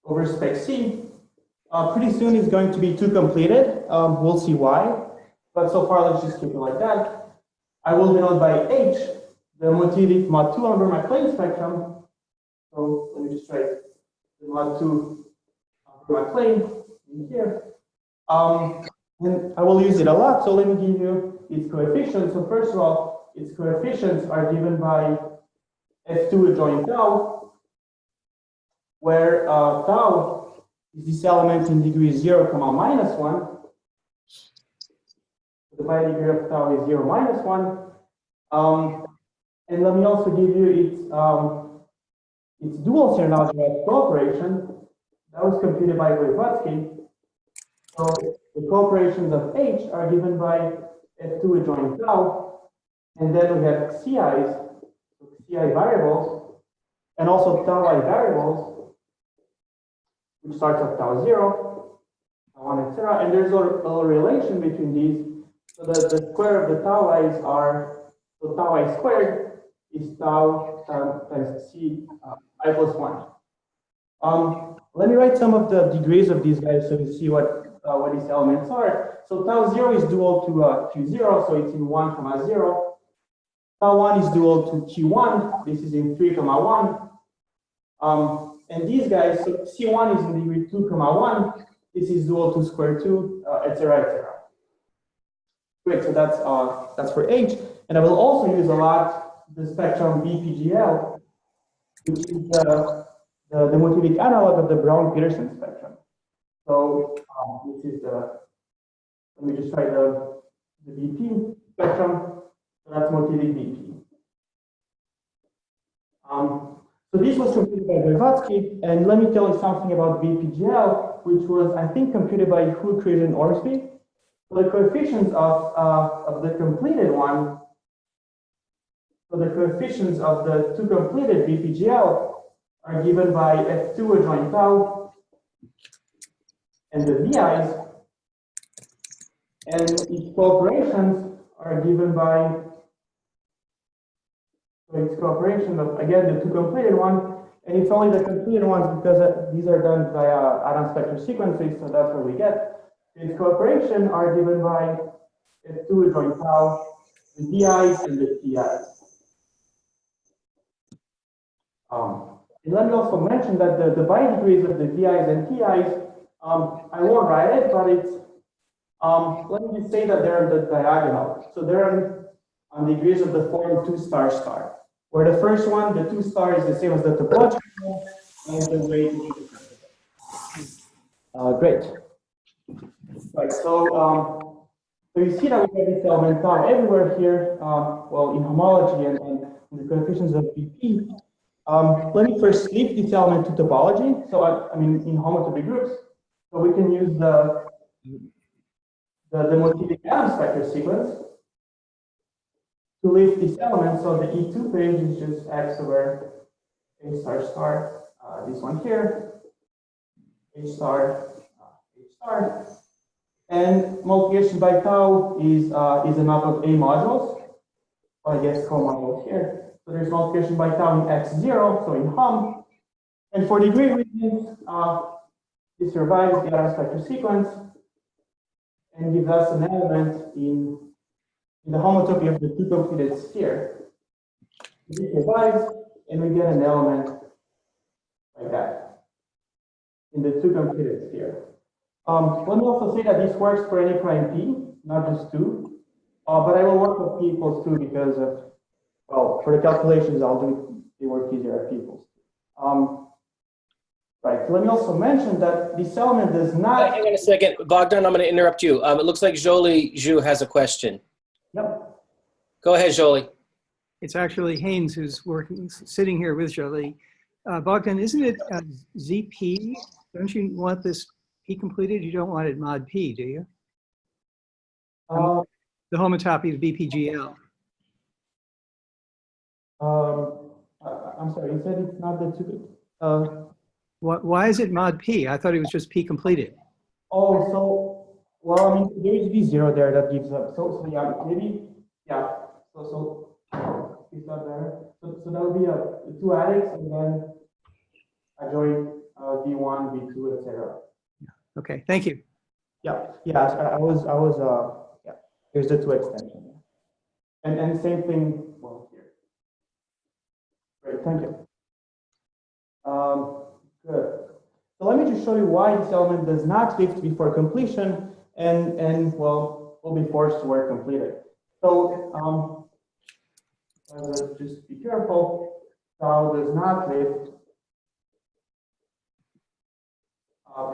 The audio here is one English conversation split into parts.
over spec C. Pretty soon it's going to be 2 completed. We'll see why. But so far, let's just keep it like that. I will denote by H the motivic mod 2 over my plane spectrum. So let me just write the mod 2 over my plane in here. And I will use it a lot, so let me give you its coefficients. So first of all, its coefficients are given by F2 adjoint tau, where tau is this element in degree 0, minus 1. The pi degree of tau is 0, minus 1. And let me also give you its dual Serre algebra cooperation. That was computed by Gheorghe. So the cooperations of H are given by F2 adjoint tau, and then we have CI's, so CI variables, and also tau I variables, which starts at tau 0, tau 1, etc. And there's a relation between these. So the square of the tau i's are, so tau I squared is tau times C I plus 1. Let me write some of the degrees of these guys so you see what these elements are. So tau 0 is dual to Q0, so it's in 1, 0. Tau 1 is dual to Q1, this is in 3, 1. And these guys, so C1 is in degree 2, 1. This is dual to square 2, etc., etc. Great, so that's for H. And I will also use a lot the spectrum BPGL, which is the motivic analog of the Brown-Peterson spectrum. So this is let me just try the BP spectrum. So that's motivic BP. So this was computed by Gheorghe, and let me tell you something about BPGL, which was, I think, computed by Hood, Krier, and Ormsby. So the coefficients of the completed one, so the coefficients of the 2 completed BPGL are given by F2 adjoint tau and the VI's, and its cooperations are given by, so its cooperation of, again, the 2 completed one, and it's only the completed ones because these are done via Adam spectral sequences, so that's what we get. Its cooperation are given by F2 adjoint tau, the DI's, and the TI's. And let me also mention that the bi-degrees of the VI's and TI's, I won't write it, but it's, let me just say that they're on the diagonal. So they're on degrees of the form 2 star star, where the first one, the 2 star, is the same as the topological, and the weight is great. Right, so you see that we have this element tau everywhere here, well, in homology and the coefficients of BP. Let me first split this element to topology. So I mean, in homotopy groups, so we can use the motivic Adam spectral sequence to lift this element. So the E2 page is just X over H star star, this one here, H star, H star. And multiplication by tau is a map of A modules, or I guess co-modules here. So there's multiplication by tau in X0, so in hom. And for degree reasons, this survives the Adam spectral sequence and gives us an element in the homotopy of the 2 completed sphere. This survives, and we get an element like that in the 2 completed sphere. Let me also say that this works for any prime p, not just 2. But I will work with p equals 2 because of, well, for the calculations, I'll do it work easier at p equals 2. Right, so let me also mention that this element does not. Hang on a second, Bogdan, I'm going to interrupt you. It looks like Jolie Zhu has a question. Yep. Go ahead, Jolie. It's actually Haynes who's sitting here with Jolie. Bogdan, isn't it ZP? Don't you want this P completed? You don't want it mod P, do you? The homotopy of BPGL. I'm sorry, you said it's not the 2. Why is it mod P? I thought it was just P completed. Oh, so, well, I mean, there is V0 there that gives up. So yeah, maybe, yeah. So is that better? So that would be 2 adducts and then adjoint V1, V2, etc. Okay, thank you. Yeah, yeah, here's the two extensions. And same thing, well, here. Great, thank you. Good. So let me just show you why this element does not lift before completion and well, will be forced to work completed. So just be careful. Tau does not lift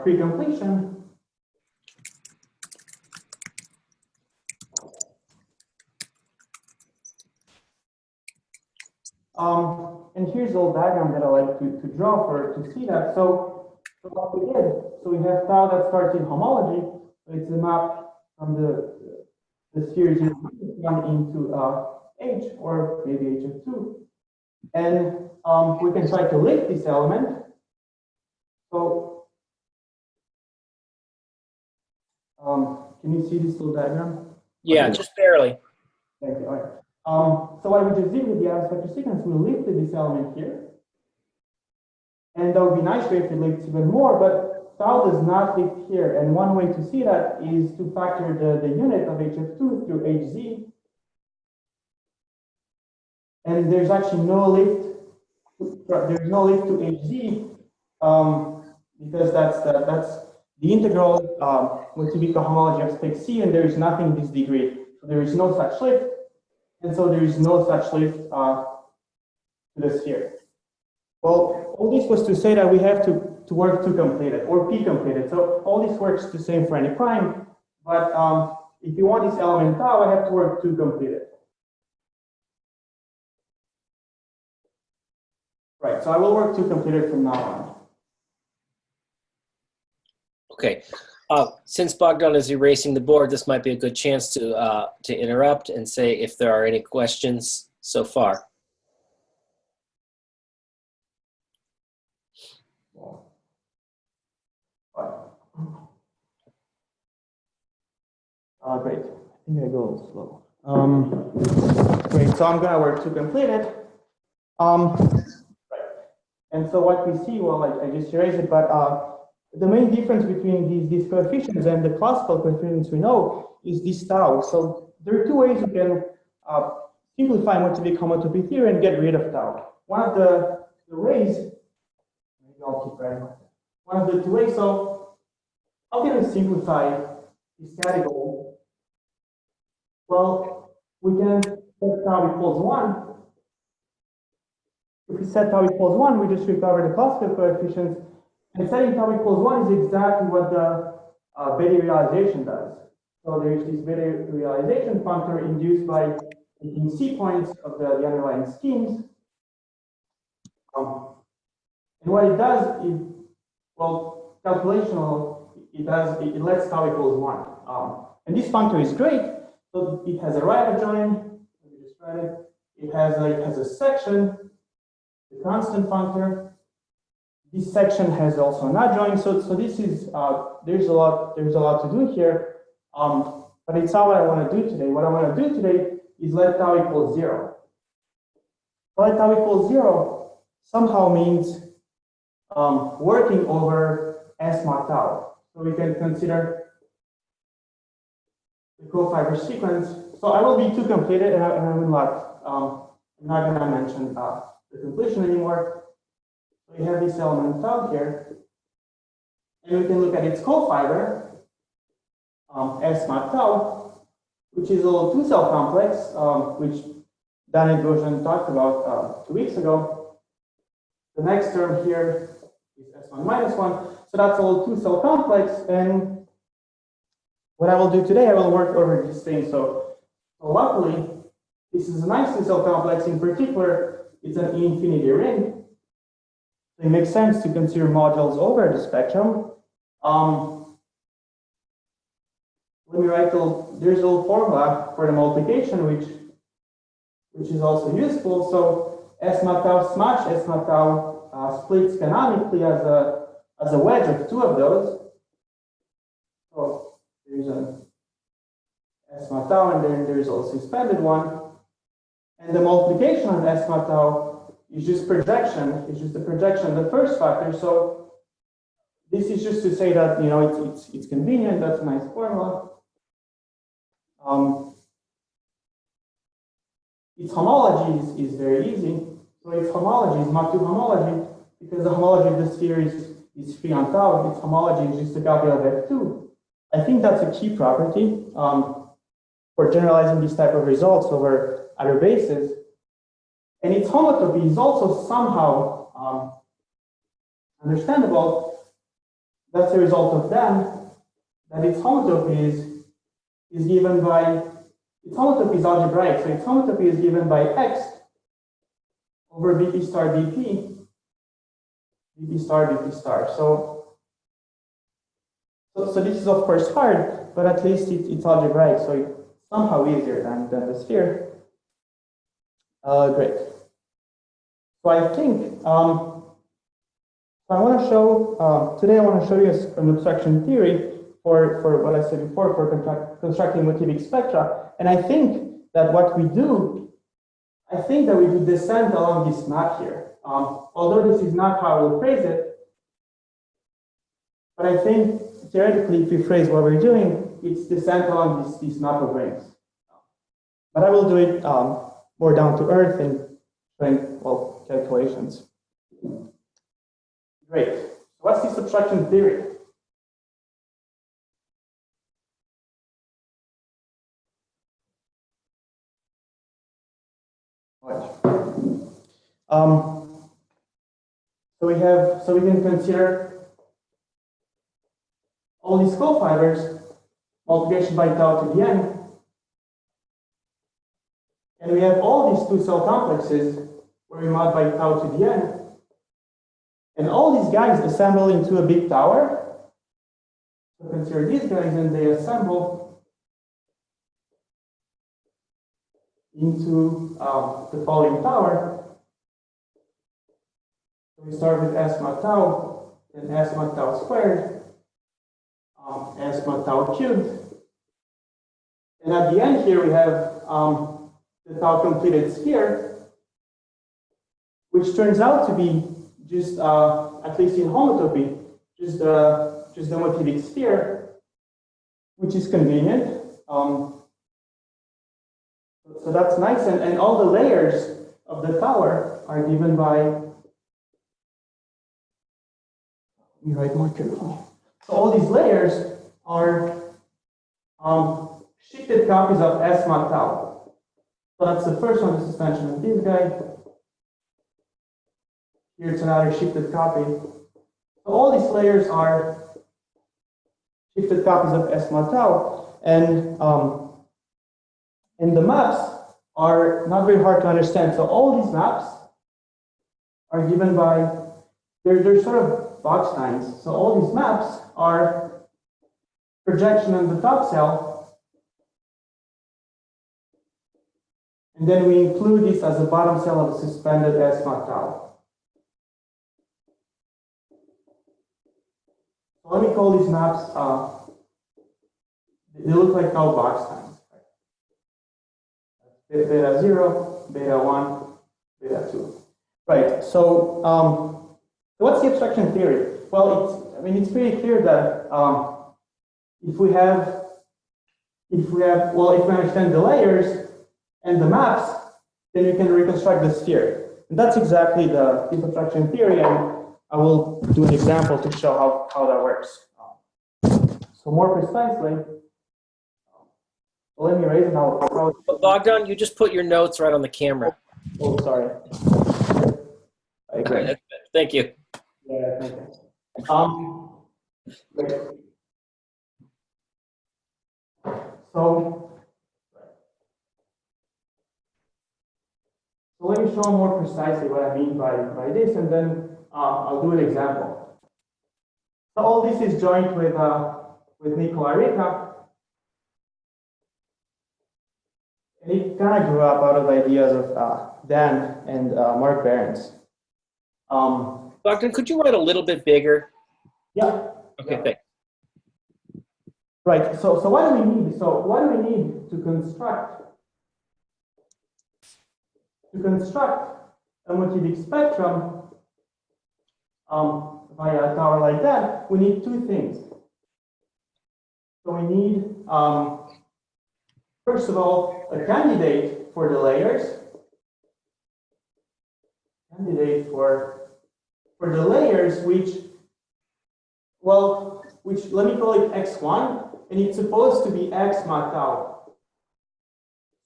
pre-completion. And here's the old diagram that I like to draw to see that. So what we did, so we have tau that starts in homology. So it's a map from the sphere 0 1 into H, or maybe H of 2. And we can try to lift this element. So can you see this little diagram? Yeah, Okay. just barely. Thank you. All right. So what we just did with the atom spectral sequence, we lifted this element here. And that would be nicer if it lifts even more, but tau does not lift here. And one way to see that is to factor the unit of HF2 through Hz. And there's actually no lift. There's no lift to Hz because that's the integral with typical homology of spec C, and there is nothing in this degree. So there is no such lift. And so there is no such lift to the sphere. Well, all this was to say that we have to work to complete it, or P completed. So all this works the same for any prime, but if you want this element tau, I have to work to complete it. Right, so I will work to complete it from now on. Okay. Since Bogdan is erasing the board, this might be a good chance to interrupt and say if there are any questions so far. Great. I think I go a little slow. Great. So I'm going to work to complete it. Right. And so what we see, well, I just erased it, but the main difference between these coefficients and the classical coefficients we know is this tau. So there are two ways you can simplify motivic homotopy theory and get rid of tau. One of the ways, maybe I'll keep writing. One of the two ways. So how can we simplify this category? Well, we can set tau equals 1. If we set tau equals 1, we just recover the classical coefficients. And setting tau equals 1 is exactly what the Bethe realization does. So there's this Bethe realization functor induced by taking C points of the underlying schemes. And what it does is, well, calculational, it lets tau equals 1. And this functor is great. So it has a right adjoint. Let me just write it. It has a section, the constant functor. This section has also an adjoint. So this is there's a lot to do here. But it's not what I want to do today. What I want to do today is let tau equals 0. Let tau equals 0 somehow means working over S mod tau. So we can consider the co-fiber sequence. So I will be to complete it, and I'm not going to mention the completion anymore. So we have this element tau here, and we can look at its co-fiber, S mod tau, which is a little two-cell complex, which Dan and Bogdan talked about 2 weeks ago. The next term here is S1 minus 1. So that's a little two-cell complex, and what I will do today, I will work over this thing. So luckily, this is a nice two-cell complex. In particular, it's an E-infinity ring. It makes sense to consider modules over the spectrum. Let me write there's a little formula for the multiplication, which is also useful. So S mod tau smash S mod tau splits canonically as a wedge of two of those. So there's an S mod tau, and then there's also expanded one. And the multiplication of S mod tau is just projection. It's just the projection of the first factor. So this is just to say that, you know, it's convenient. That's a nice formula. Its homology is very easy. So its homology is Mach 2 homology because the homology of the sphere is free on tau. Its homology is just a copy of F2. I think that's a key property for generalizing these type of results over other bases. And its homotopy is also somehow understandable. That's a result of then that its homotopy is given by, its homotopy is algebraic, so its homotopy is given by x over BP star BP, BP star BP star. So this is of course hard, but at least it's algebraic, so it's somehow easier than the sphere. Great. So I think I want to show today. I want to show you an abstraction theory for what I said before for constructing motivic spectra. And I think that what we do, I think that we do descent along this map here. Although this is not how I will phrase it, but I think theoretically, if we phrase what we're doing, it's descent along this map of rings. But I will do it more down to earth and doing, well, calculations. Great. What's this abstraction theory? So we can consider all these co-fibers multiplication by tau to the n, and we have all these two cell complexes where we mod by tau to the n, and all these guys assemble into a big tower. So consider these guys, and they assemble into the following tower. So we start with S mod tau, then S mod tau squared, S mod tau cubed. And at the end here, we have the tau completed sphere, which turns out to be just, at least in homotopy, just the motivic sphere, which is convenient. So that's nice, and all the layers of the tower are given by, let me write more carefully. So all these layers are shifted copies of S mod tau. So that's the first one, the suspension of this guy. Here it's another shifted copy. So all these layers are shifted copies of S mod tau, and the maps are not very hard to understand. So all these maps are given by, they're sort of box lines. So all these maps are projection on the top cell, and then we include this as a bottom cell of a suspended S mod tau. So let me call these maps, they look like tau box lines. Beta 0, beta 1, beta 2. Right, so what's the abstraction theory? Well, it's pretty clear that if we understand the layers and the maps, then we can reconstruct the sphere. And that's exactly the abstraction theory, and I will do an example to show how that works. So more precisely, let me raise it now. Bogdan, you just put your notes right on the camera. Oh, sorry. I agree. Thank you. Yeah, thank you. Great. So let me show more precisely what I mean by this, and then I'll do an example. So all this is joined with Nicola Ricca. And it kind of grew up out of ideas of Dan and Mark Behrens. Bogdan, could you write a little bit bigger? Yeah. Okay, yeah. thanks. Right. So what do we need? So what do we need to construct a motivic spectrum? via a tower like that, we need two things. So we need, first of all, a candidate for the layers. Candidate for the layers, which let me call it x1, and it's supposed to be x mod tau.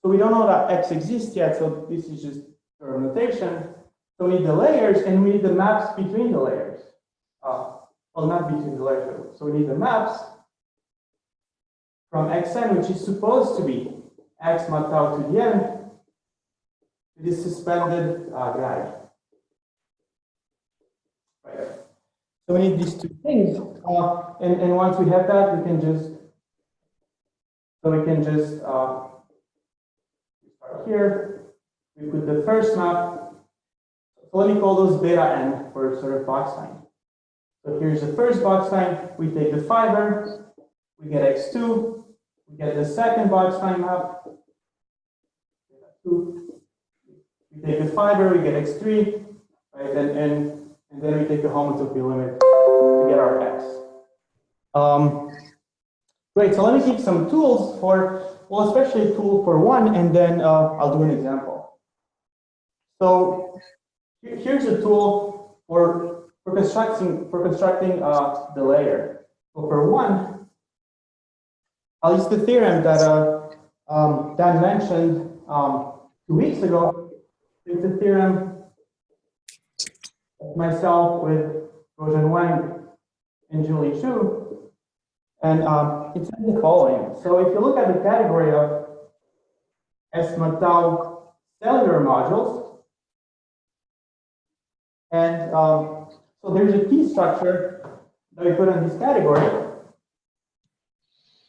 So we don't know that x exists yet, so this is just sort of notation. So we need the layers, and we need the maps between the layers. Well, not between the layers. So we need the maps from xn, which is supposed to be x mod tau to the n, to this suspended guide. Right. So we need these two things, and once we have that, we can just start here. We put the first map. So let me call those beta n for sort of box sign. So here's the first box sign. We take the fiber, we get x2, we get the second box sign map. We take the fiber, we get x3, right? And then we take the homotopy limit to get our x. Great, so let me give some tools for, well, especially a tool for one, and then I'll do an example. So here's a tool for constructing the layer. So for one, I'll use the theorem that Dan mentioned 2 weeks ago. It's a theorem myself with Bogdan Gheorghe and Julie Chu, and it says the following. So if you look at the category of S mod tau cellular modules, and so there's a T structure that we put in this category,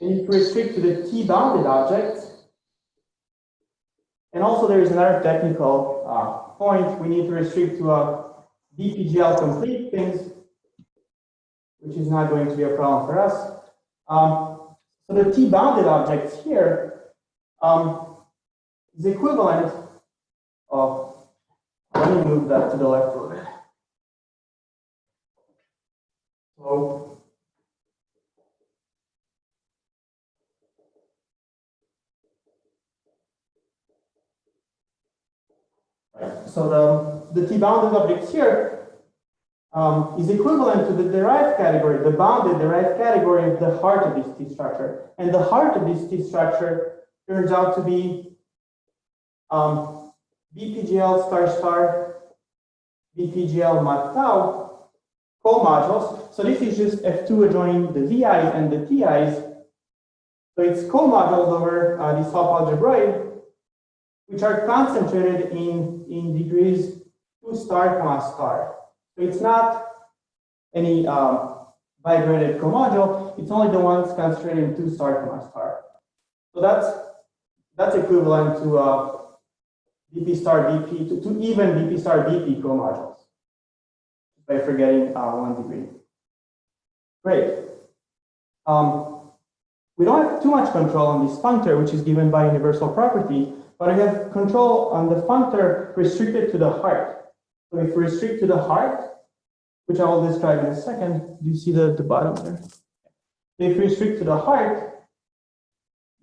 and you restrict to the T bounded objects, and also there is another technical point. We need to restrict to a DPGL complete things, which is not going to be a problem for us. So the T-bounded objects here is equivalent of, let me move that to the left a little bit. So the T-bounded objects here is equivalent to the derived category, the bounded derived category of the heart of this T structure. And the heart of this T structure turns out to be BPGL star star, BPGL mod tau co-modules. So this is just F2 adjoining the VIs and the TIs. So it's co-modules over this half-algebroid, which are concentrated in degrees 2 star comma star. So it's not any bigrated co-module, it's only the ones concentrated in 2 star comma star. So that's equivalent to BP star BP, to even BP star BP co-modules, by forgetting 1 degree. Great. We don't have too much control on this functor, which is given by universal property, but we have control on the functor restricted to the heart. So if we restrict to the heart, which I will describe in a second, do you see the bottom there? If we restrict to the heart,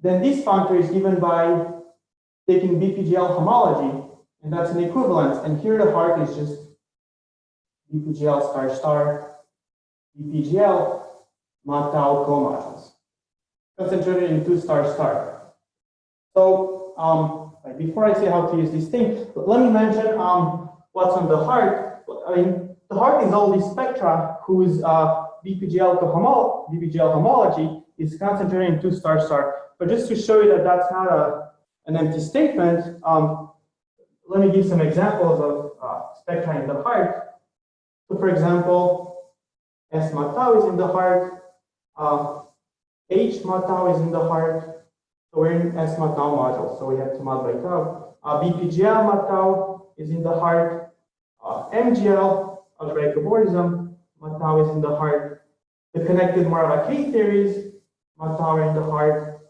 then this functor is given by taking BPGL homology, and that's an equivalence. And here the heart is just BPGL star star, BPGL mod tau co-modules, concentrated in 2 star star. So before I say how to use this thing, let me mention what's on the heart. I mean, the heart is all these spectra whose BPGL homology is concentrated in 2 star star. But just to show you that that's not an empty statement, let me give some examples of spectra in the heart. So for example, S mod tau is in the heart, H mod tau is in the heart. So we're in S mod tau module, so we have to mod by tau. BPGL mod tau is in the heart. MGL, algebraic cobordism, mod tau is in the heart. The connected Moravec theories, mod tau are in the heart.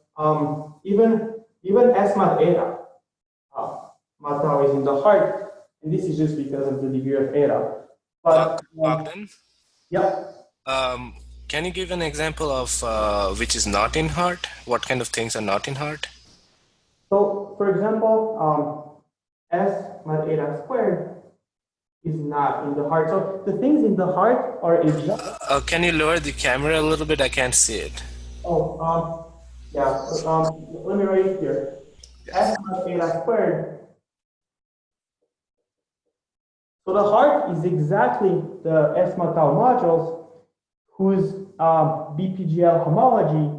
Even S mod eta, mod tau is in the heart. And this is just because of the degree of eta. But Bogdan, Yeah. Can you give an example of which is not in heart? What kind of things are not in heart? So, for example, S mod eta squared is not in the heart. So the things in the heart are exact. Can you lower the camera a little bit? I can't see it. Oh, yeah. Let me write it here. S mod eta squared. So the heart is exactly the S mod tau modules whose BPGL homology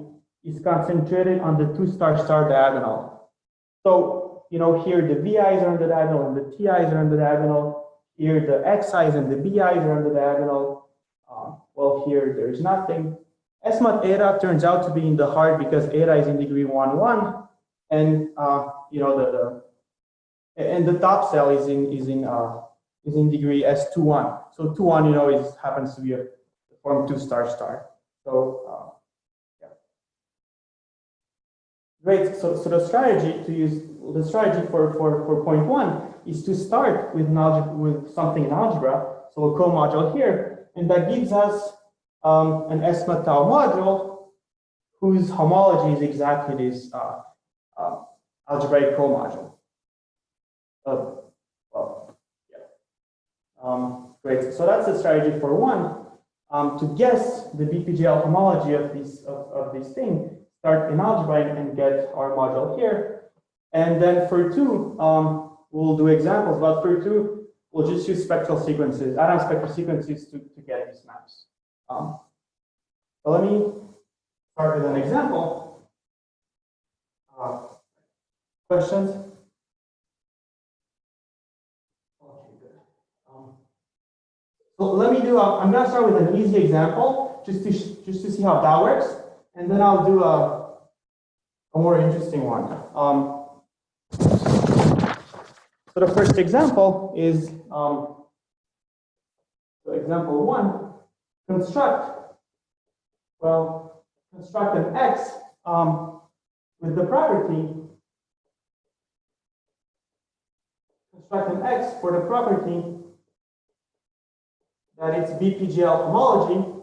is concentrated on the 2 star star diagonal. So, you know, here the VIs are on the diagonal and the TIs are on the diagonal. Here the XIs and the BIs are on the diagonal. Well, here there's nothing. S mod eta turns out to be in the heart because eta is in degree 1, 1. And, you know, the top cell is in degree S2, 1. So 2, 1, you know, happens to be a form 2 star star. So, yeah. Great. So the strategy for point 1 is to start with something in algebra, so a co-module here, and that gives us an S mod tau module whose homology is exactly this algebraic co-module. Well, yeah. Great. So that's the strategy for 1. To guess the BPGL homology of this thing, start in algebra and get our module here. And then for 2, we'll do examples, but for 2, we'll just use spectral sequences, atom spectral sequences to get these maps. So let me start with an example. Questions? Okay, good. So let me do, I'm going to start with an easy example, just to see how that works. And then I'll do a more interesting one. So the first example is, so example 1, construct an X with the property, construct an X for the property that its BPGL homology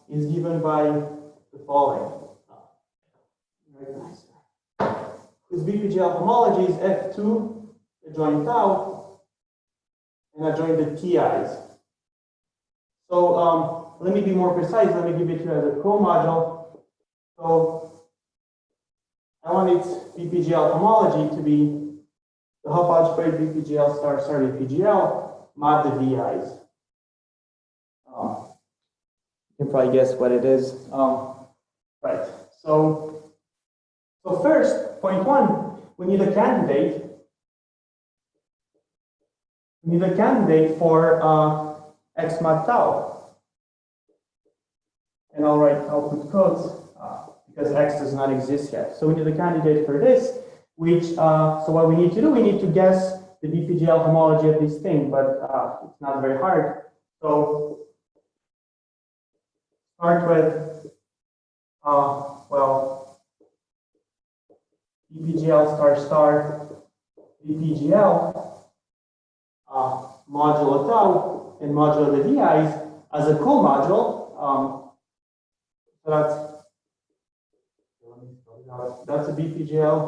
is given by the following. Very nice. Whose BPGL homology is F2 adjoint tau and adjoint the TIs. So let me be more precise. Let me give it to you as a co-module. So I want its BPGL homology to be the half algebraic BPGL star BPGL mod the VIs. You can probably guess what it is. Right. So first, point 1, we need a candidate. We need a candidate for X mod tau. And I'll put quotes because X does not exist yet. So we need a candidate for this, which, so what we need to do, we need to guess the BPGL homology of this thing, but it's not very hard. So start with, well, BPGL star star BPGL modulo tau and modulo the VIs as a co-module. So that's a BPGL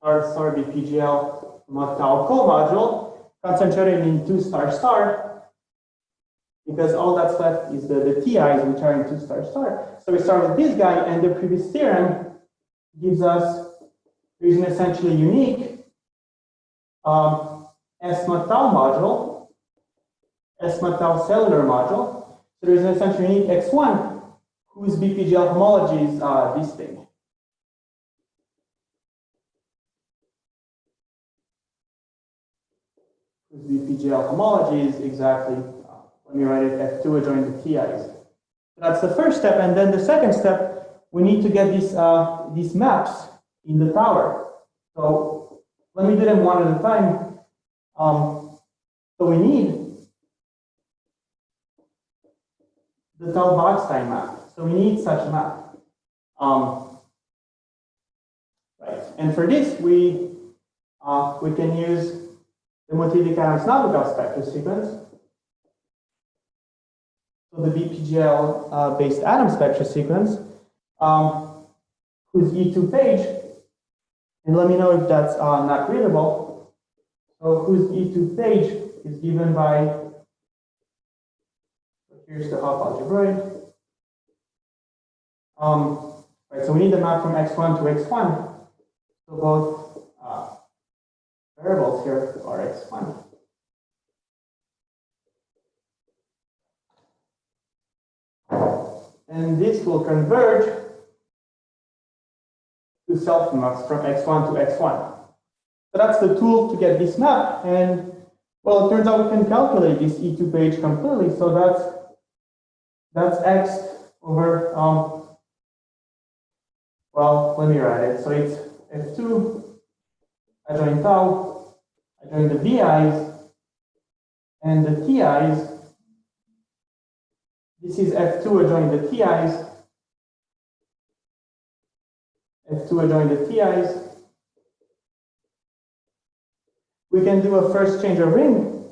star BPGL mod tau co-module concentrated in 2 star star. Because all that's left is the TIs, which are in 2 star star. So we start with this guy, and the previous theorem gives us, there's an essentially unique S mod tau module, S mod tau cellular module. So there's an essentially unique X1 whose BPGL homology is this thing. Whose BPGL homology is exactly, let me write it, F2 adjoint the TIs. So that's the first step, and then the second step, we need to get these maps in the tower. So let me do them one at a time. So we need the tau Bogstein map. So we need such a map. Right. And for this, we can use the motivic atoms Navigoff spectral sequence. So the BPGL based atom spectral sequence, whose E2 page, and let me know if that's not readable. So whose E2 page is given by, here's the half algebraic. Right, so we need the map from x1 to x1. So both variables here are x1. And this will converge to self-maps from x1 to x1. So that's the tool to get this map. And well, it turns out we can calculate this E2 page completely. So that's x over, well, let me write it. So it's F2 adjoint tau, adjoint the VIs, and the TIs. This is F2 adjoint the TIs, F2 adjoint the TIs. We can do a first change of ring.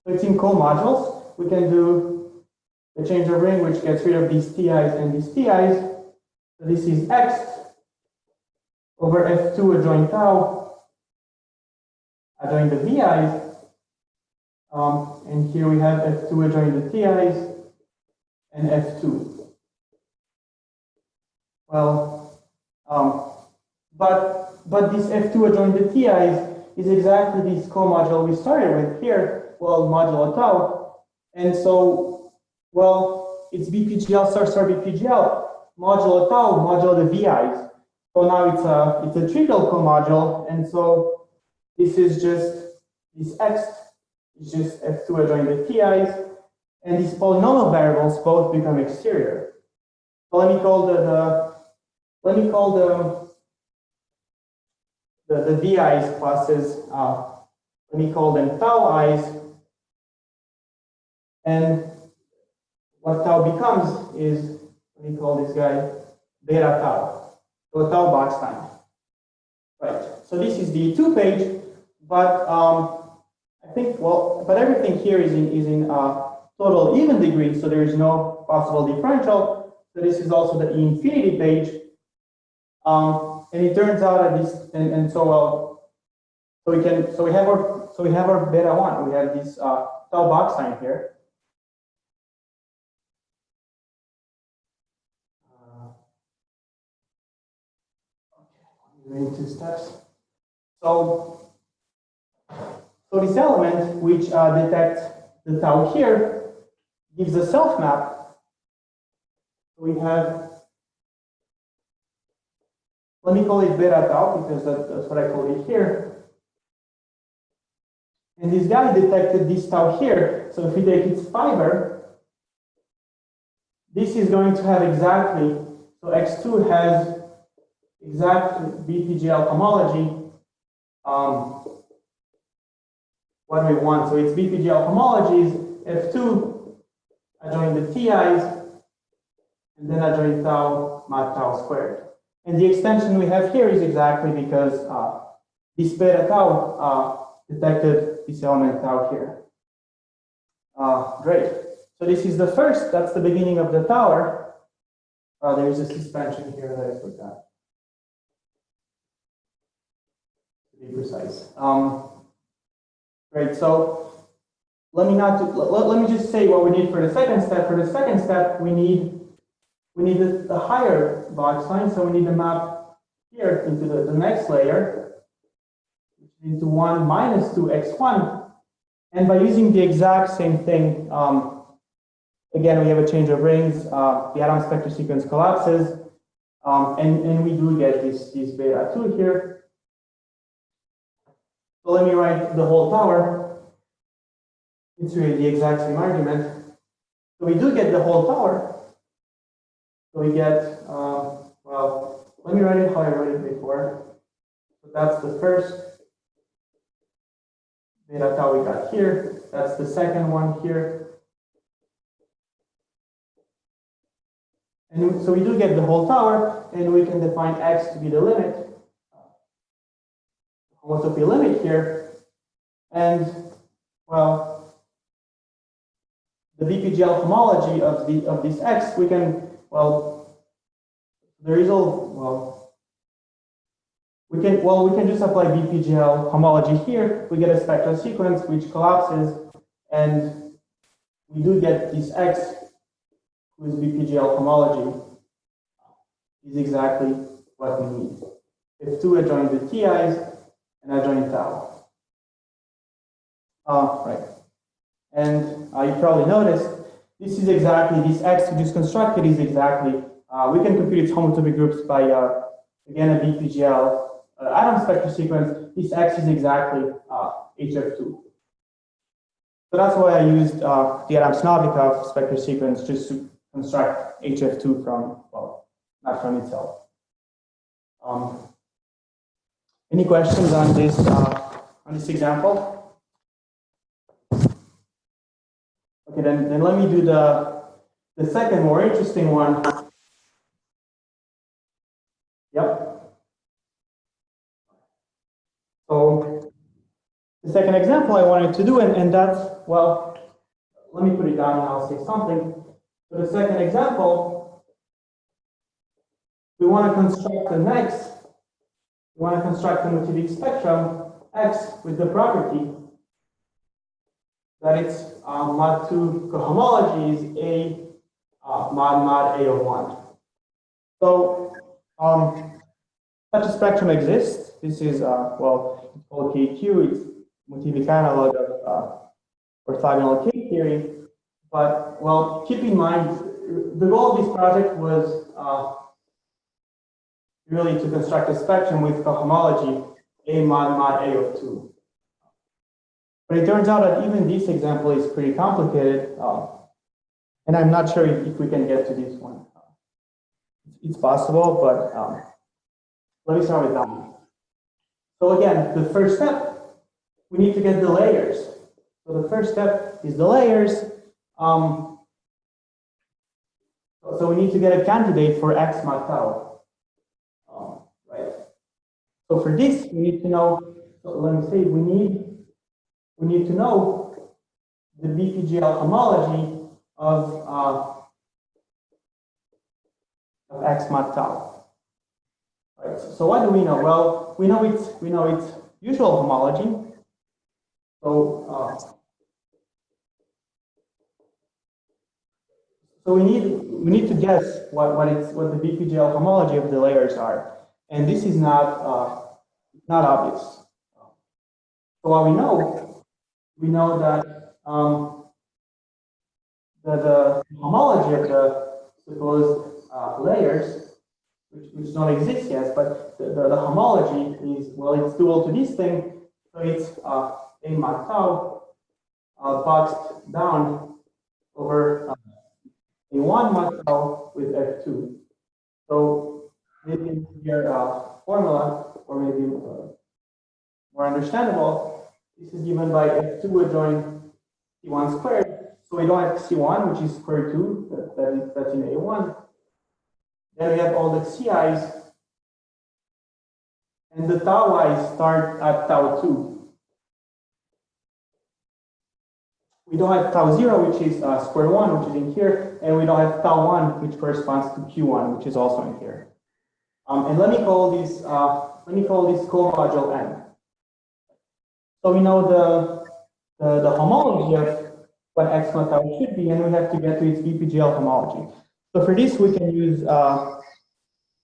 It's in co-modules. We can do the change of ring, which gets rid of these TIs and these TIs. So this is X over F2 adjoint tau, adjoint the VIs. And here we have F2 adjoint the TIs and F2. Well, but this F2 adjoint the TIs is exactly this co-module we started with here, well, modulo tau. And so, well, it's BPGL star BPGL, modulo tau, modulo the VIs. So now it's a trivial co-module, and so this is just, this X is just F2 adjoint the TIs, and these polynomial variables both become exterior. So let me call the VI's classes, let me call them tau i's, and what tau becomes is, let me call this guy beta tau, so tau box time. Right, so this is the E2 page, but I think, well, but everything here is in total even degree, so there is no possible differential. So this is also the E infinity page. And it turns out that this, and so well, so we have our beta one. We have this tau box time here. Okay, I'm doing 2 steps. So this element which detects the tau here gives a self map. We have, let me call it beta tau because that's what I call it here. And this guy detected this tau here. So if we take its fiber, this is going to have exactly, so X2 has exactly BPGL homology. What we want. So its BPGL homology is F2 adjoint the TIs, and then adjoint tau mod tau squared. And the extension we have here is exactly because this beta tau detected this element tau here. Great. So this is the first, that's the beginning of the tower. There's a suspension here that I forgot. To be precise. Great. So let me just say what we need for the second step. For the second step, we need the higher box line. So we need to map here into the next layer, into 1 minus 2x1. And by using the exact same thing, again, we have a change of rings, the atom spectral sequence collapses, and we do get this beta 2 here. So let me write the whole tower. It's really the exact same argument. So we do get the whole tower. So we get, well, let me write it how I wrote it before. So that's the first beta tau we got here. That's the second one here. And so we do get the whole tower, and we can define x to be the limit. Homotopy limit here. And, well, the BPGL homology of this X, we can, well, the result, well, we can just apply BPGL homology here. We get a spectral sequence which collapses, and we do get this X whose BPGL homology is exactly what we need. If two adjoin the TIs and adjoin tau. Right. And you probably noticed this is exactly, this X we just constructed is exactly, we can compute its homotopy groups by, again, a BPGL atom spectral sequence. This X is exactly HF2. So that's why I used the Adams-Novikov spectral sequence just to construct HF2 from, well, not from itself. Any questions on this example? Okay, then let me do the second more interesting one. Yep. So the second example I wanted to do, and that's, well, let me put it down and I'll say something. So the second example, we want to construct an X. We want to construct a motivic spectrum X with the property that its mod 2 cohomology is A mod A of 1. So such a spectrum exists. This is, well, it's called KQ. It's motivic analog of orthogonal K theory. But, well, keep in mind, the goal of this project was really to construct a spectrum with cohomology A mod A of 2. But it turns out that even this example is pretty complicated, and I'm not sure if we can get to this one. It's possible, but let me start with that one. So again, the first step, we need to get the layers. So the first step is the layers. So we need to get a candidate for X mod tau. Right. So for this, we need to know, so let me say, we need to know the BPGL homology of X mod tau. Right. So what do we know? Well, we know its usual homology. So we need to guess what the BPGL homology of the layers are, and this is not obvious. So what we know that the homology of the supposed layers, which don't exist yet, but the homology is, well, it's dual to this thing, so it's A mod tau boxed down over A1 mod tau with F2. So this is your formula, or maybe more understandable. This is given by F2 adjoin C1 squared. So we don't have C1, which is square 2, that's in A1. Then we have all the CIs, and the tau i's start at tau 2. We don't have tau 0, which is square 1, which is in here, and we don't have tau 1, which corresponds to Q1, which is also in here. And let me call this co-module N. So we know the homology of what X mod tau should be, and we have to get to its BPGL homology. So for this, we can use an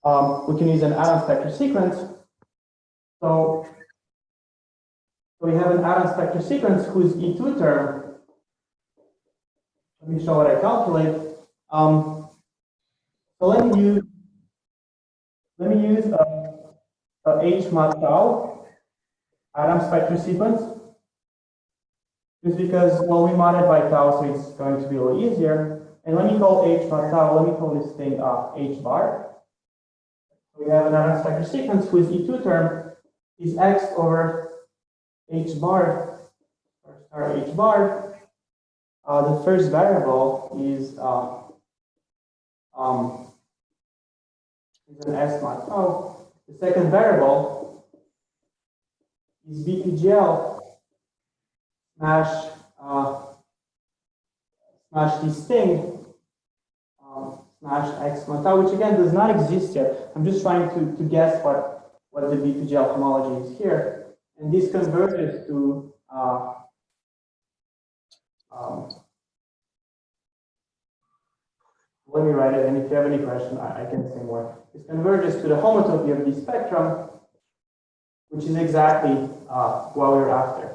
atom spectral sequence. So we have an atom spectral sequence whose E2 term. Let me show what I calculate. So let me use a H mod tau atom spectral sequence, just because, well, we mod it by tau, so it's going to be a little easier. And let me call H mod tau. Let me call this thing H bar. We have an atom spectral sequence whose E2 term is X over H bar, or star H bar. The first variable is an S mod tau. The second variable is BPGL smash smash this thing, smash x mod tau, which again does not exist yet. I'm just trying to guess what the VPGL homology is here. And this converges to let me write it, and if you have any question, I can say more. This converges to the homotopy of the spectrum, which is exactly what we're after.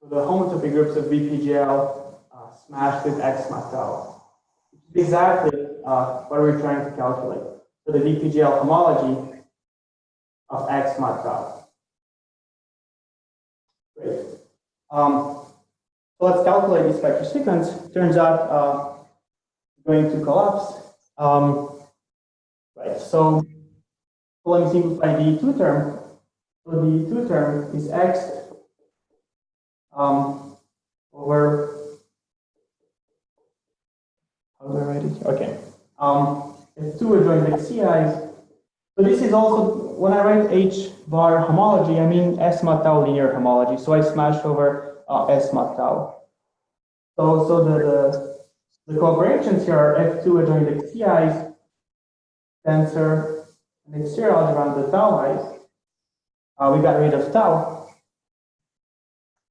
So the homotopy groups of VPGL smashed with X mod tau, which is exactly what we're trying to calculate. So the VPGL homology of X mod tau. Great. So let's calculate the spectral sequence. Turns out it's going to collapse. Right. So let me simplify the E2 term. So the E2 term is X over, how do I write it? Okay. F2 adjoint XCIs. So this is also, when I write H bar homology, I mean S mod tau linear homology. So I smash over S mod tau. So the cooperations here are F2 adjoint XCIs, tensor, and exterior algebra on the tau i's. We got rid of tau.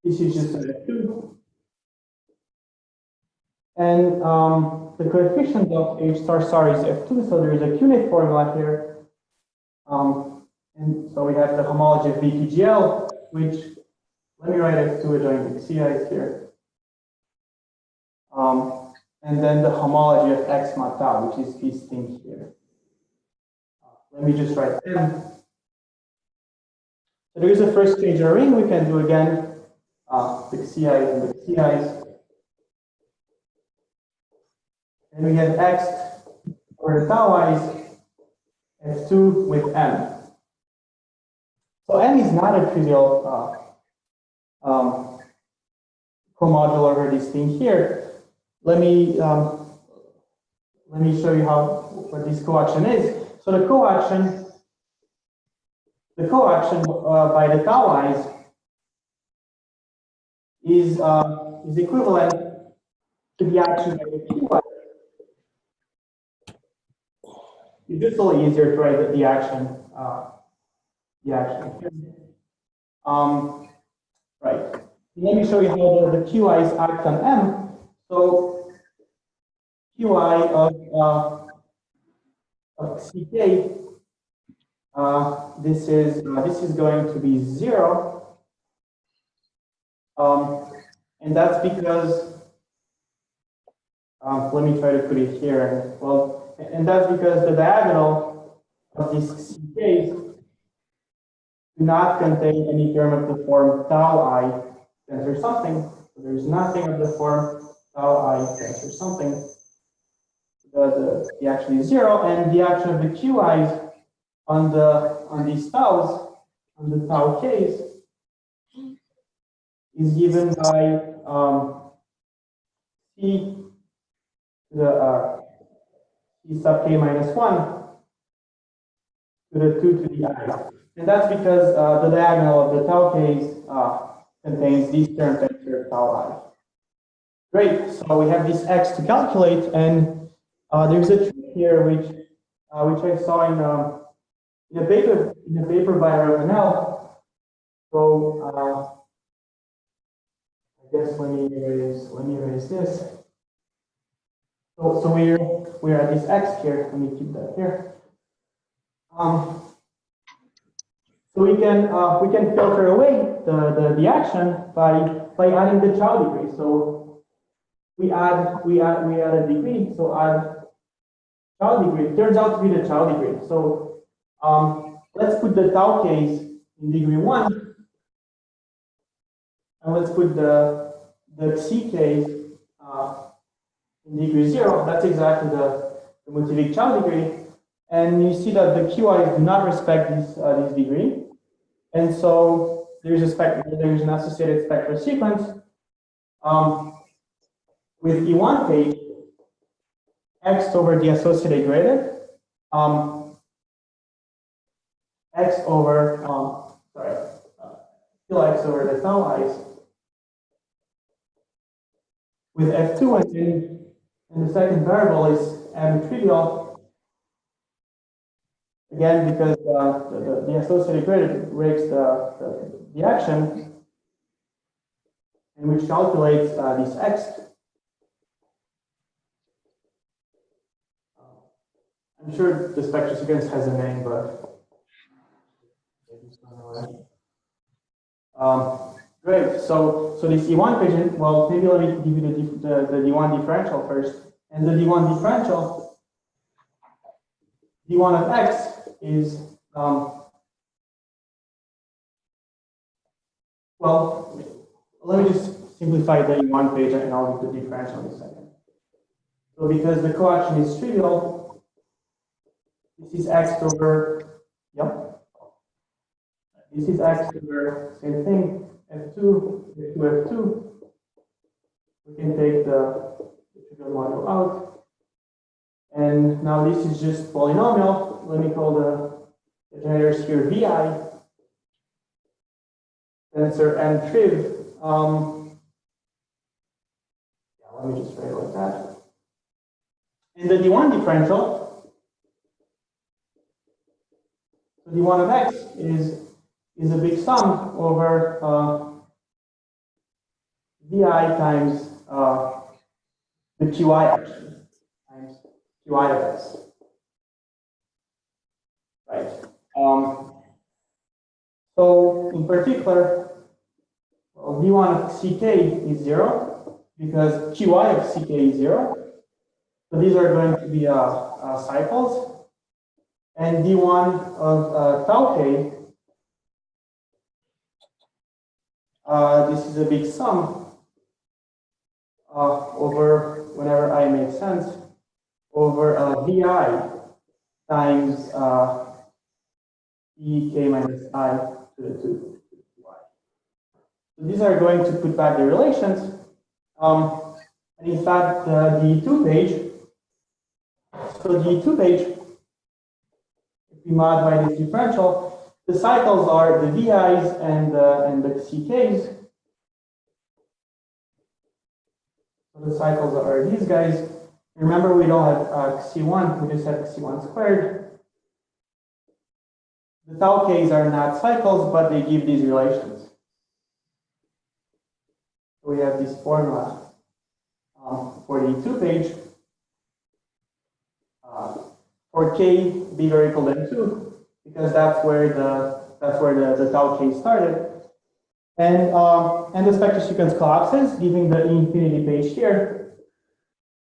This is just an F2. And the coefficient of H star star is F2, so there is a QNet formula here. And so we have the homology of VPGL, which, let me write F2 adjoint XCIs here. And then the homology of X mod tau, which is this thing here. Let me just write M. So there is a first major ring we can do again. The XCIs and the XCIs. And we have X over the tau i's, F2 with M. So M is not a trivial comodule over this thing here. Let me show you what this coaction is. So the coaction by the tau i's is equivalent to the action by the QI. It's just a little easier to write the action. Right. Let me show you how the QIs act on M. So QI of CK, this is going to be 0, and that's because let me try to put it here. Well, and that's because the diagonal of these CKs do not contain any term of the form tau I tensor something. So there's nothing of the form tau I tensor something. The action is 0, and the action of the QIs on these taus, on the tau k's, is given by C to the C sub k minus 1 to the 2 to the I. And that's because the diagonal of the tau k's contains these terms tensor tau I. Great, so we have this X to calculate, and there's a trick here which I saw in a paper by Ravenel. So I guess let me erase this. So we're at this X here. Let me keep that here. So we can filter away the action by adding the Chow degree. So we add a degree. So add Chow degree. It turns out to be the Chow degree. So let's put the tau k's in degree 1, and let's put the CK's in degree 0. That's exactly the Motivic Chow degree. And you see that the QIs do not respect this degree. And so there's an associated spectral sequence with E1 page X over the associated gradient x over, still x over the tau i's with f2, and the second variable is m trivial. Again, because the associated gradient breaks the action, and which calculates this x. I'm sure the spectral sequence has a name, but great. So this D1 page, well, maybe let me give you the D1 differential first. And the D1 differential, D1 of x is, well, let me just simplify the D1 page and I'll give the differential in a second. So because the coaction is trivial, this is x over, yep. This is x over, same thing, f2, f2. We can take the trivial module out. And now this is just polynomial. Let me call the generators here vi. Tensor n triv. Let me just write it like that. And the D1 differential, so D1 of x is a big sum over vi times the qi actually, times qi of x. Right. So in particular, well, D1 of ck is 0 because qi of ck is 0. So these are going to be cycles. And D1 of tau k, this is a big sum over, whenever I make sense, over vi times ek minus I to the 2 y. So these are going to put back the relations. And in fact, the D2 page, so the D2 page, if we mod by this differential, the cycles are the VIs and the CKs. So the cycles are these guys. Remember, we don't have C1, we just have C1 squared. The tau k's are not cycles, but they give these relations. So we have this formula for the D2 page. For k bigger or equal than 2, because that's where the tau k started, and the spectral sequence collapses, giving the infinity page here.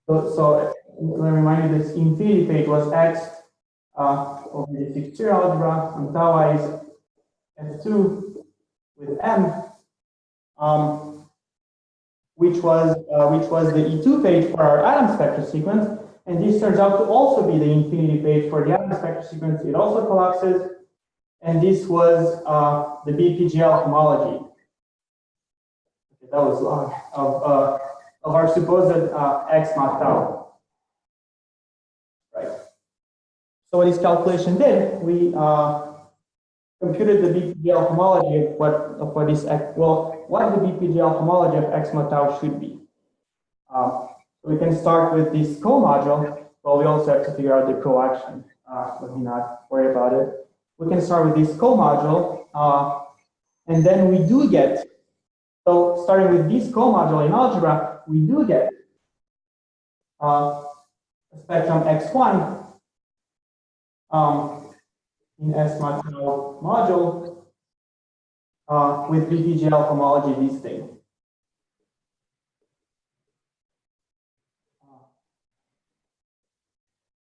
So let me remind you, this infinity page was x over the fixed-tier algebra on tau i's f2 with m, which was the E2 page for our atom spectral sequence. And this turns out to also be the infinity page for the atom spectral sequence. It also collapses. And this was the BPGL homology. Okay, that was long, of our supposed x naught tau. Right. So what this calculation did, we computed the BPGL homology of what this x, well, what the BPGL homology of x naught tau should be. We can start with this co-module, but we also have to figure out the co-action. Let me not worry about it. We can start with this co-module, and then we do get, so starting with this co-module in algebra, we do get a spectrum x1 in S module with BPGL homology this thing.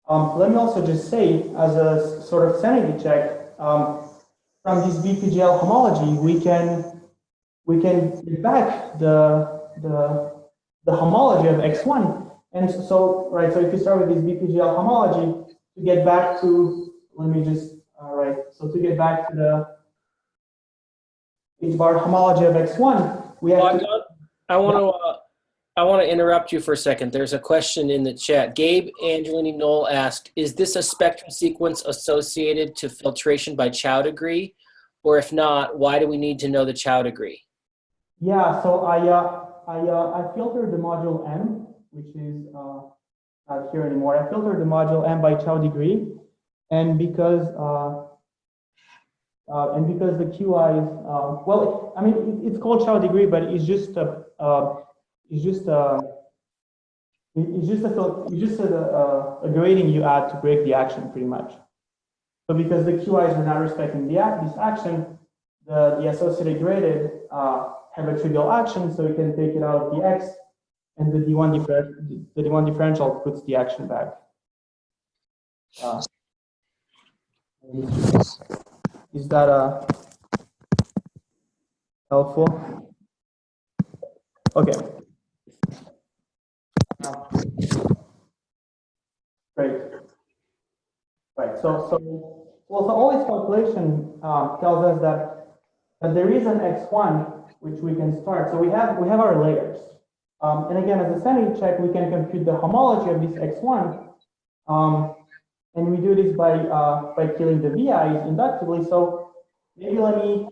Let me also just say, as a sort of sanity check, from this BPGL homology, we can get back the homology of x1, and so right. So if you start with this BPGL homology to get back to, let me just right. So to get back to the H bar homology of x1, we have to. I want to I want to interrupt you for a second. There's a question in the chat. Gabe Angelini Knoll asked, is this a spectral sequence associated to filtration by Chow degree? Or if not, why do we need to know the Chow degree? Yeah, so I filtered the module M, which is not here anymore. I filtered the module M by Chow degree, and because the QI is well, I mean it's called Chow degree, but it's just a grading you add to break the action, pretty much. So because the QIs are not respecting this action, the associated graded have a trivial action, so you can take it out of the X, and the D1 differential puts the action back. Is that helpful? Okay. Great. Right. So all this calculation tells us that there is an X1 which we can start. So we have our layers, and again, as a sanity check, we can compute the homology of this X1, and we do this by killing the VIs inductively. So maybe let me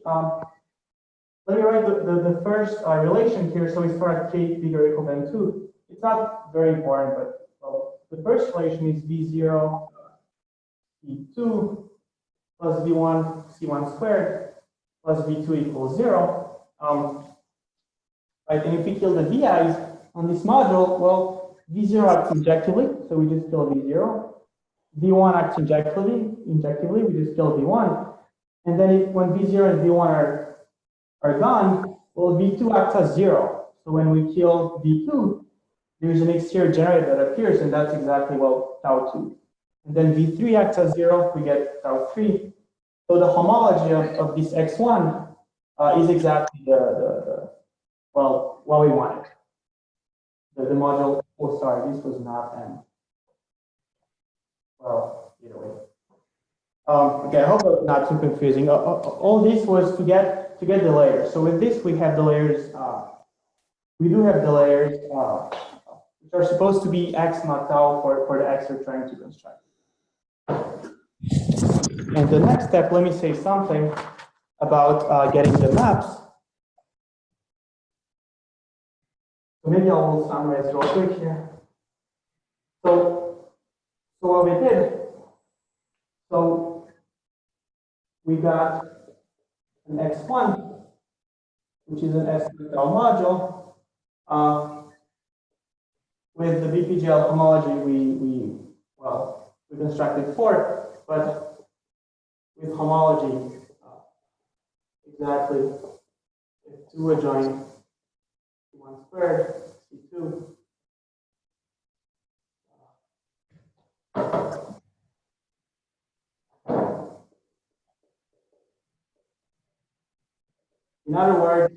write the first relation here. So we start at k bigger or equal than 2. It's not very important, but well, the first relation is V0 C2 plus V1 C1 squared plus V2 equals 0. Right, and if we kill the VIs on this module, well, V0 acts injectively, so we just kill V0. V1 acts injectively, we just kill V1. And then when V0 and V1 are gone, well, V2 acts as 0. So when we kill V2, there's an exterior generator that appears, and that's exactly, well, tau 2. And then V3 acts as 0, we get tau 3. So the homology of this X1 is exactly what we wanted. The module, oh, sorry, this was not M. Well, either way. Okay, I hope it's not too confusing. All this was to get the layers. So with this, we have the layers. We do have the layers, which are supposed to be X not tau for the X we're trying to construct. And the next step, let me say something about getting the maps. So maybe I will summarize real quick here. So what we did, so we got an X1, which is an S-tau module. With the BPGL homology, we constructed 4, but with homology, exactly, if 2 adjoin C1 squared, C2. In other words,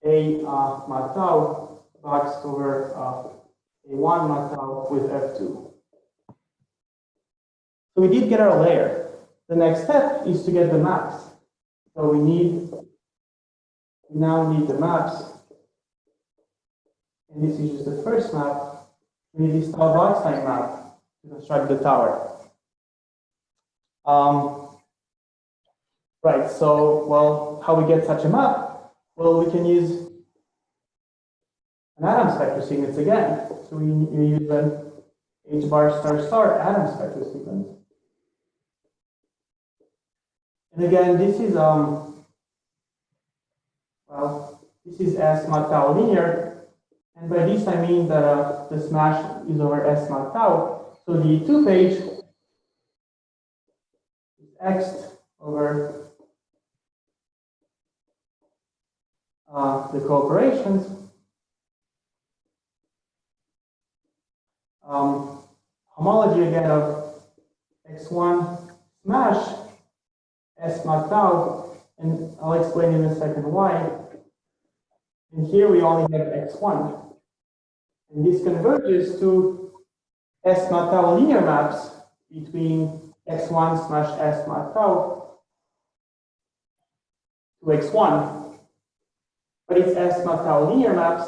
A mod tau boxed over A1 mod tau with F2. So we did get our layer. The next step is to get the maps. So we now need the maps. And this is just the first map. We need this tau Box-Time map to construct the tower. Right, so, well, how we get such a map? Well, we can use an atom spectral sequence again. So we use an H bar star star atom spectral sequence. And again, this is this is S mod tau linear, and by this I mean that the smash is over S mod tau. So the 2 page is X over the cooperations. Homology again of X1 smash S mod tau, and I'll explain in a second why. And here we only have X1. And this converges to S mod tau linear maps between X1 smash S mod tau to X1. but it's S mod tau linear maps.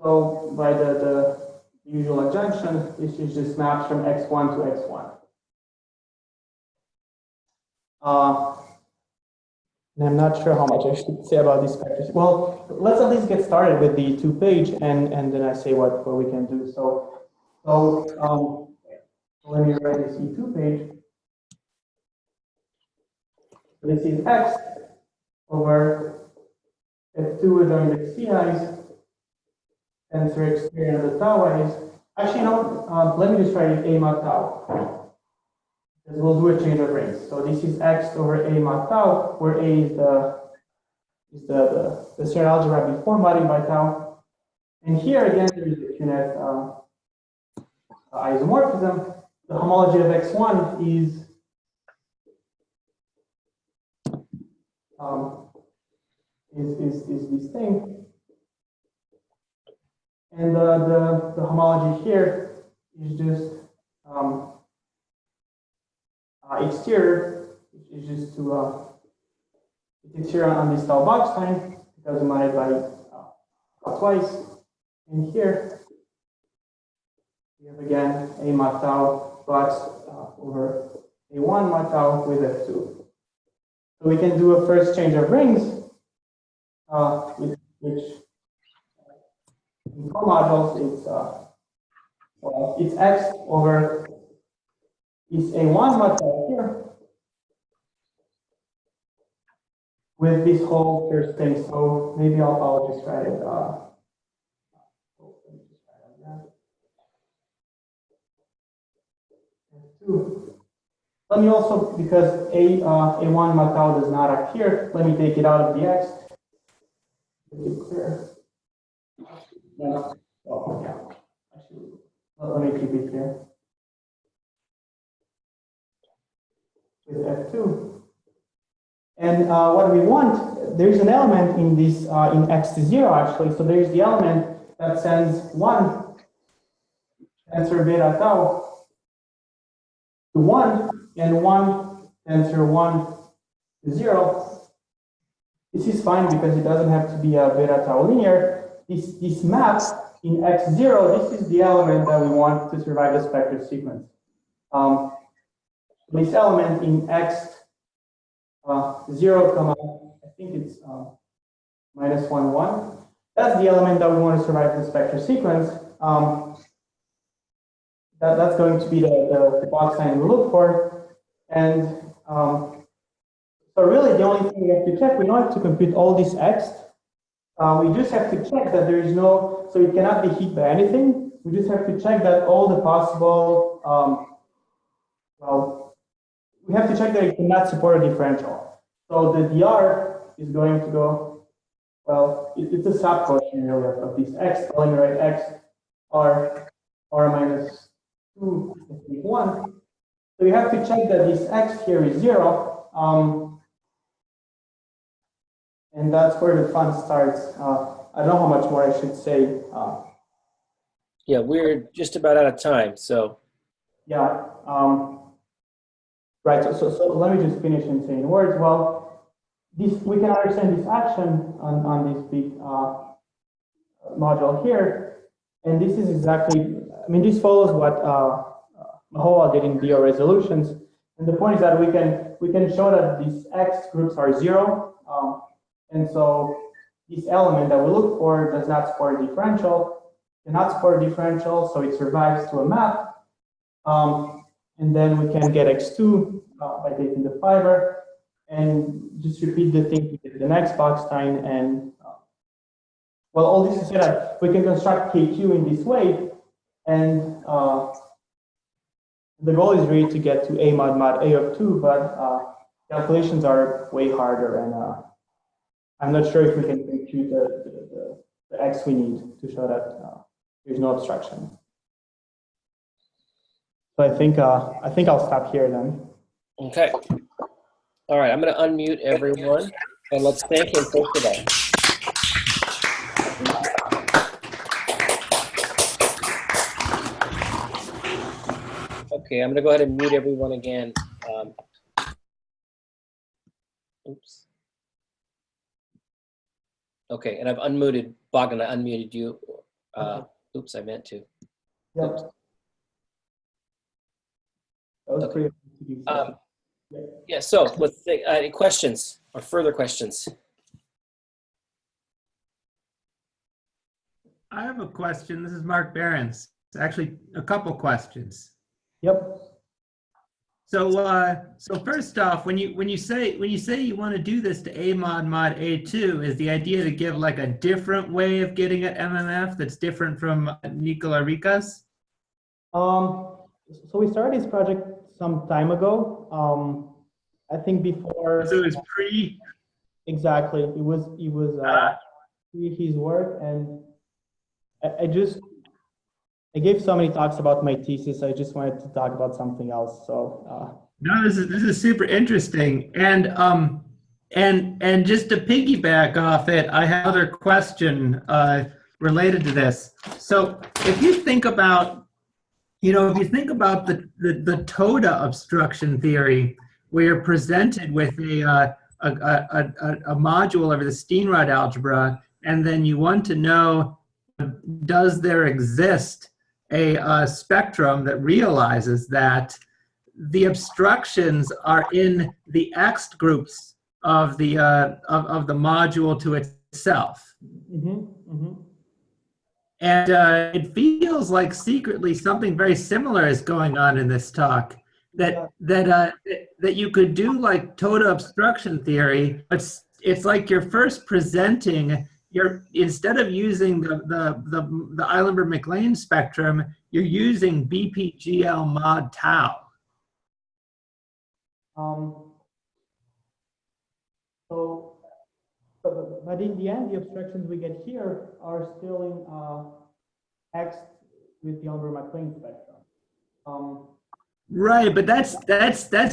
So by the usual adjunction, this is just maps from x1 to x1. And I'm not sure how much I should say about these factors. Well, let's at least get started with the 2-page, and then I say what we can do. So let me write this E2 page. This is x over f2 with index ci's, tensor x3 and the tau i's. Actually, no, let me just write it a mod tau. We'll do a change of rings. So this is x over a mod tau, where a is the serial algebra before modding by tau. And here again, there is the QNet isomorphism. The homology of x1 is this thing, and the homology here is just exterior, which is just to it's exterior on this tau box line because we modded by twice, and here we have again a mod tau box over a1 mod tau with f2. So we can do a first change of rings, which in comodules it's x over is a1 mod tau here with this whole first thing. So maybe I'll just write it. F2. Let me also, because a1 mod tau does not appear, let me take it out of the x. To be clear. No. Oh, yeah. Actually, let me keep it here. With f2. And what we want, there's an element in this, in x to 0 actually. So there's the element that sends 1 tensor beta tau to 1 and 1 tensor 1 to 0. This is fine because it doesn't have to be a beta tau linear. This map in x0, this is the element that we want to survive the spectral sequence. This element in x 0, comma, I think it's minus 1, 1. That's the element that we want to survive the spectral sequence. That's going to be the box sign we look for. And so really the only thing we have to check, we don't have to compute all this x. We just have to check that there is no, so it cannot be hit by anything. We just have to check that all the possible, well, we have to check that it cannot support a differential. So the dr is going to go, well, it's a sub-quotient really of this x, let me write x r minus 2 is 1. So you have to check that this x here is 0. And that's where the fun starts. I don't know how much more I should say. Yeah, we're just about out of time, so. Yeah. Right. So let me just finish in saying words. Well, we can understand this action on this big module here, and this is exactly. I mean, this follows what Mahoa did in DO resolutions, and the point is that we can show that these x groups are 0. And so this element that we look for does not support a differential, cannot support a differential, so it survives to a map. And then we can get x2 by taking the fiber and just repeat the thing with the next box time. And well, all this is so that we can construct KQ in this way. And the goal is really to get to a mod a of 2, but calculations are way harder, and I'm not sure if we can compute the x we need to show that there's no obstruction. So I think I'll stop here then. Okay. All right, I'm going to unmute everyone, and let's thank him for today. Okay, I'm going to go ahead and mute everyone again. Oops. Okay, and I've unmuted Bogdan. I unmuted you. Okay. Oops, I meant to. Yeah. Oops. That was Okay. pretty. Yeah. So, any questions or further questions? I have a question. This is Mark Behrens. Actually, a couple questions. Yep. So first off, when you say you want to do this to A mod A2, is the idea to give like a different way of getting at MMF that's different from Nicola Rica's? So we started this project some time ago. I think before. So it was pre. Exactly. It was his work, and I gave so many talks about my thesis. I just wanted to talk about something else. So. No, this is super interesting, and just to piggyback off it, I have another question related to this. So if you think about, the TODA obstruction theory, where you're presented with a module over the Steenrod algebra, and then you want to know, does there exist a spectrum that realizes that the obstructions are in the X groups of the module to itself? And it feels like secretly something very similar is going on in this talk. That you could do like TODA obstruction theory, but it's like you're first presenting instead of using the Eilenberg-MacLane spectrum, you're using BPGL mod tau. But in the end, the abstractions we get here are still in X with the Eilenberg-MacLane spectrum. Right, but that's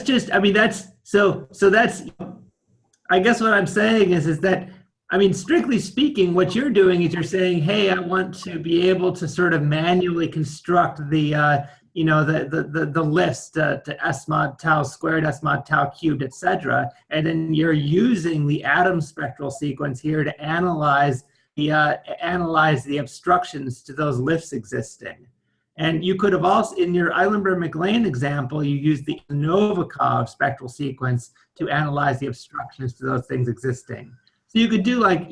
just, I mean, that's I guess what I'm saying is that, I mean, strictly speaking, what you're doing is you're saying, hey, I want to be able to sort of manually construct the the list to S mod tau squared, S mod tau cubed, etc. And then you're using the atom spectral sequence here to analyze the obstructions to those lifts existing. And you could have also, in your Eilenberg-MacLane example, you used the Novikov spectral sequence to analyze the obstructions to those things existing. So you could do like,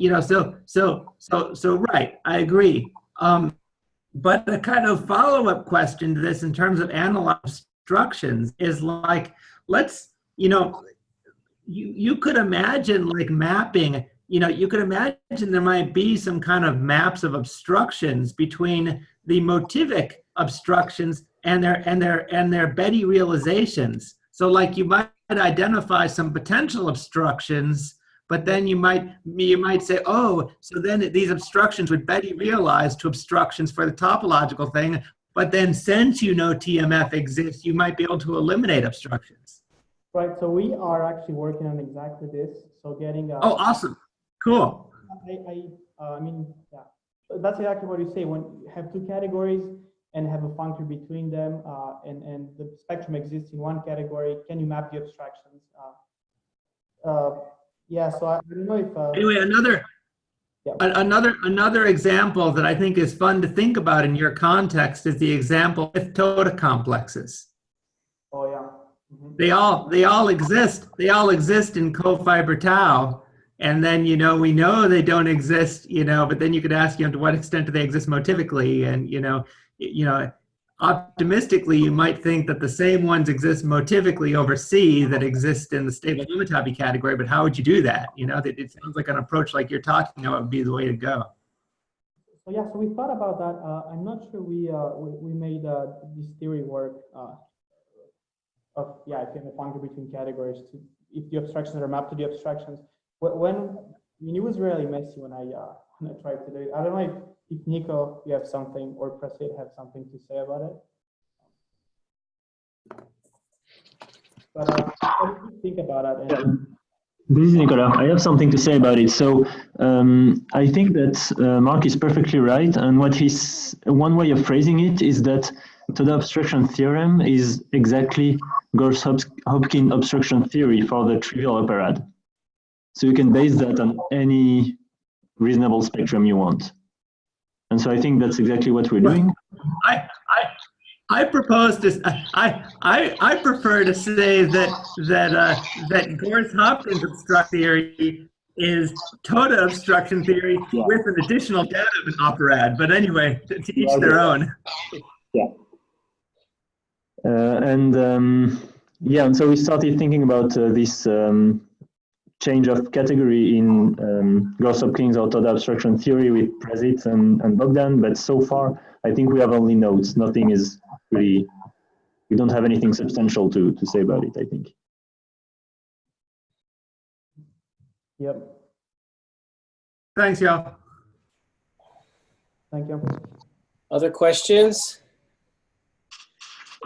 so right, I agree. But a kind of follow-up question to this in terms of analyzing obstructions is like, you could imagine like mapping, you could imagine there might be some kind of maps of obstructions between the motivic obstructions and their Betty realizations. So like you might identify some potential obstructions, but then you might say, oh, so then these obstructions would Betty realize to obstructions for the topological thing, but then since TMF exists, you might be able to eliminate obstructions. Right, so we are actually working on exactly this. So getting oh, awesome, cool. I mean, yeah, that's exactly what you say. When you have two categories and have a functor between them, and the spectrum exists in one category, can you map the abstractions? Yeah, so I don't know if. Anyway, another example that I think is fun to think about in your context is the example with TODA complexes. Oh yeah. They all exist. They all exist in co-fiber tau, and then we know they don't exist. But then you could ask, to what extent do they exist motivically? And optimistically, you might think that the same ones exist motivically over C that exist in the stable homotopy category. But how would you do that? It sounds like an approach like you're talking about would be the way to go. So yeah, so we thought about that. I'm not sure we made this theory work. If you have a functor between categories, if the abstractions are mapped to the abstractions. It was really messy when I tried to do it. I don't know if Nico, you have something, or Prasid have something to say about it. But what do you think about it? Yeah. This is Nicola. I have something to say about it. So I think that Mark is perfectly right. And one way of phrasing it is that the obstruction theorem is exactly Gauss-Hopkin obstruction theory for the trivial operad. So you can base that on any reasonable spectrum you want. And so I think that's exactly what we're doing. I propose to. I prefer to say that Gorz-Hopkins obstruct theory is toda obstruction theory with an additional data operad. But anyway, to each their own. Yeah. And so we started thinking about this change of category in Gorz-Hopkins or total abstraction theory with Presit and Bogdan, but so far I think we have only notes. Nothing is really, we don't have anything substantial to say about it, I think. Yep. Thanks, y'all. Thank you. Other questions?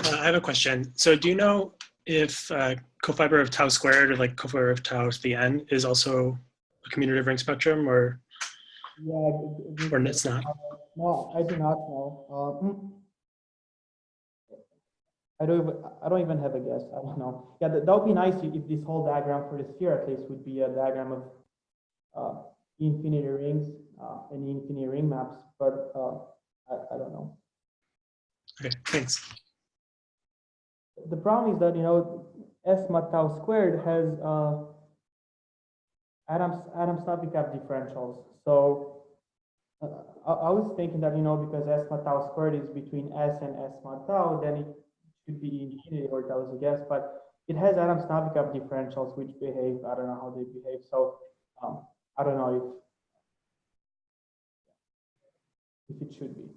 I have a question. So do you know if cofiber of tau squared or like cofiber of tau to the n is also a commutative ring spectrum, or it's not? No, I do not know. I don't even have a guess. I don't know. Yeah, that would be nice if this whole diagram for the sphere at least would be a diagram of infinity rings and infinity ring maps, but I don't know. Okay, thanks. The problem is that, you know, S mod tau squared has Adams-Nabokov differentials. So I was thinking that, you know, because S mod tau squared is between S and S mod tau, then it should be infinity, or that was a guess, but it has Adams-Nabokov differentials which behave, I don't know how they behave. So I don't know if it should be.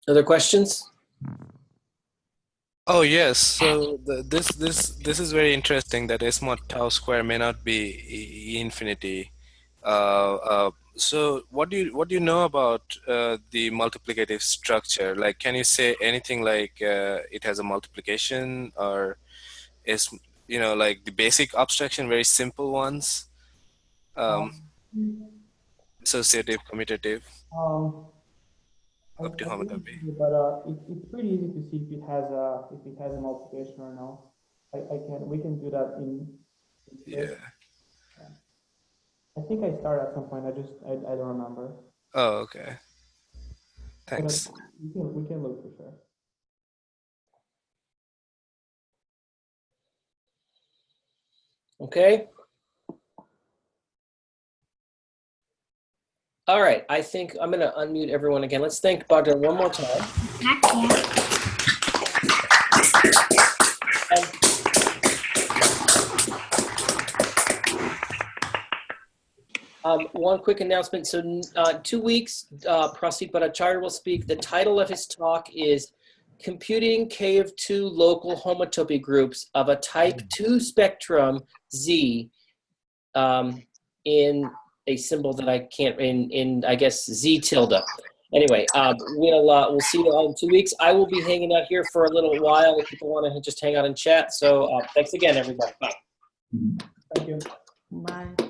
Other questions? Oh yes, so this is very interesting that S mod tau square may not be infinity. So what do you know about the multiplicative structure? Like, can you say anything like it has a multiplication, or is, you know, like the basic abstraction, very simple ones, associative, commutative, up to homotopy? But it's pretty easy to see if it has a multiplication or no. We can do that in Yeah. I think I started at some point. I don't remember. Oh, okay. Thanks. We can look for sure. Okay. All right, I think I'm going to unmute everyone again. Let's thank Bogdan one more time. One quick announcement. So 2 weeks, Prasit Bhattacharya will speak. The title of his talk is Computing K of 2 Local Homotopy Groups of a Type 2 Spectrum Z in a symbol that I can't, in I guess, Z tilde. Anyway, we'll see you all in 2 weeks. I will be hanging out here for a little while if people want to just hang out and chat. So thanks again, everybody. Bye. Thank you. Bye.